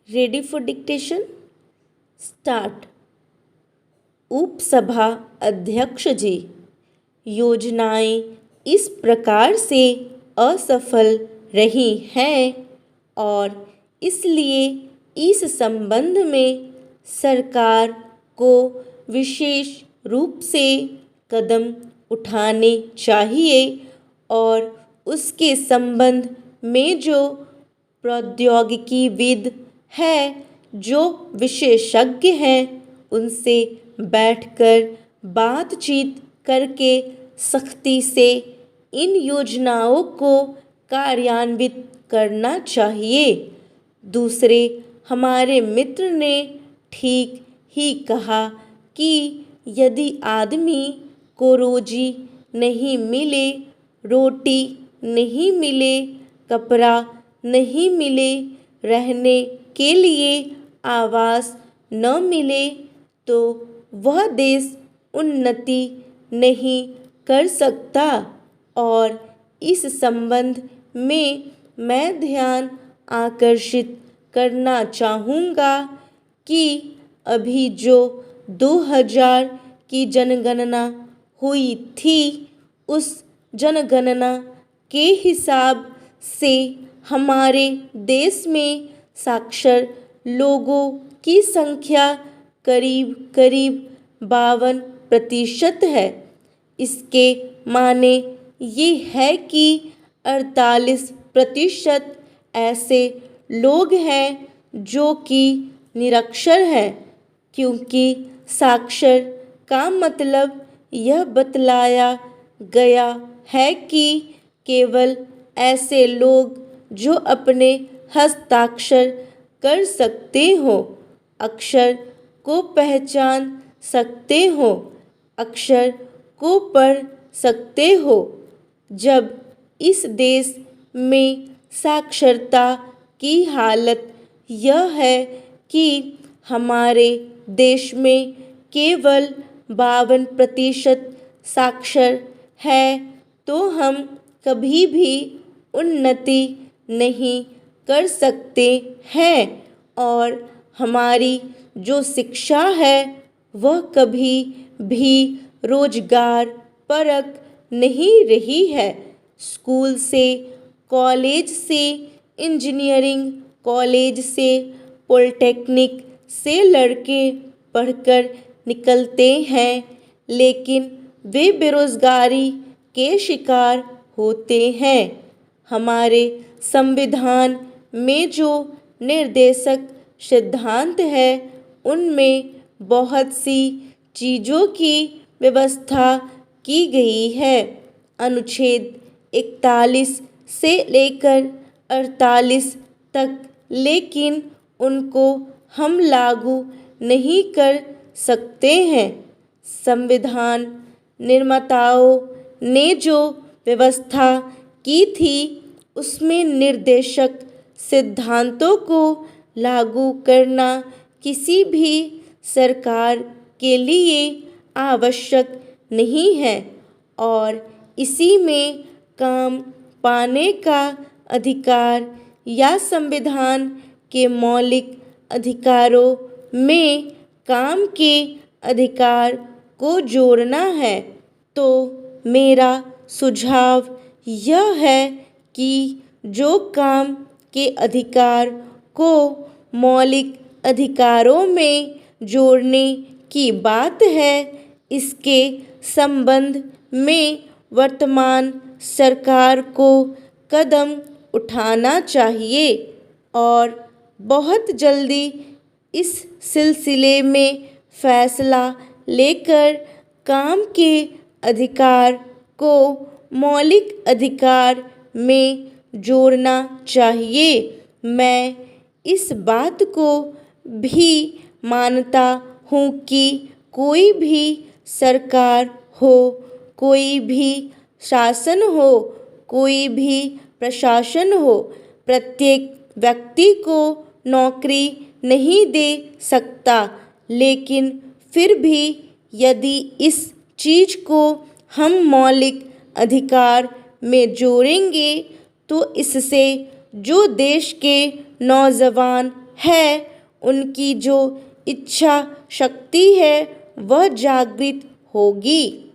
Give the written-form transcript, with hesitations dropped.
Ready for dictation? Start. उपसभा अध्यक्ष जी, योजनाएं इस प्रकार से असफल रही हैं और इसलिए इस संबंध में सरकार को विशेष रूप से कदम उठाने चाहिए और उसके संबंध में जो प्रौद्योगिकीविद है, जो विशेषज्ञ हैं, उनसे बैठकर बातचीत करके सख्ती से इन योजनाओं को कार्यान्वित करना चाहिए। दूसरे हमारे मित्र ने ठीक ही कहा कि यदि आदमी को रोजी नहीं मिले, रोटी नहीं मिले, कपड़ा नहीं मिले, रहने के लिए आवास न मिले, तो वह देश उन्नति नहीं कर सकता। और इस संबंध में मैं ध्यान आकर्षित करना चाहूँगा कि अभी जो 2000 की जनगणना हुई थी, उस जनगणना के हिसाब से हमारे देश में साक्षर लोगों की संख्या करीब करीब 52% है। इसके माने ये है कि 48% ऐसे लोग हैं जो कि निरक्षर हैं, क्योंकि साक्षर का मतलब यह बतलाया गया है कि केवल ऐसे लोग जो अपने हस्ताक्षर कर सकते हो, अक्षर को पहचान सकते हो, अक्षर को पढ़ सकते हो। जब इस देश में साक्षरता की हालत यह है कि हमारे देश में केवल 52% साक्षर है, तो हम कभी भी उन्नति नहीं कर सकते हैं और हमारी जो शिक्षा है वह कभी भी रोजगार परक नहीं रही है। स्कूल से, कॉलेज से, इंजीनियरिंग कॉलेज से, पॉलिटेक्निक से लड़के पढ़कर निकलते हैं, लेकिन वे बेरोजगारी के शिकार होते हैं। हमारे संविधान में जो निर्देशक सिद्धांत है, उनमें बहुत सी चीज़ों की व्यवस्था की गई है। अनुच्छेद 41 से लेकर 48 तक, लेकिन उनको हम लागू नहीं कर सकते हैं। संविधान निर्माताओं ने जो व्यवस्था की थी, उसमें निर्देशक सिद्धांतों को लागू करना किसी भी सरकार के लिए आवश्यक नहीं है और इसी में काम पाने का अधिकार या संविधान के मौलिक अधिकारों में काम के अधिकार को जोड़ना है। तो मेरा सुझाव यह है कि जो काम के अधिकार को मौलिक अधिकारों में जोड़ने की बात है, इसके संबंध में वर्तमान सरकार को कदम उठाना चाहिए और बहुत जल्दी इस सिलसिले में फैसला लेकर काम के अधिकार को मौलिक अधिकार में जोड़ना चाहिए। मैं इस बात को भी मानता हूँ कि कोई भी सरकार हो, कोई भी शासन हो, कोई भी प्रशासन हो, प्रत्येक व्यक्ति को नौकरी नहीं दे सकता, लेकिन फिर भी यदि इस चीज़ को हम मौलिक अधिकार में जोड़ेंगे तो इससे जो देश के नौजवान है उनकी जो इच्छा शक्ति है वह जागृत होगी।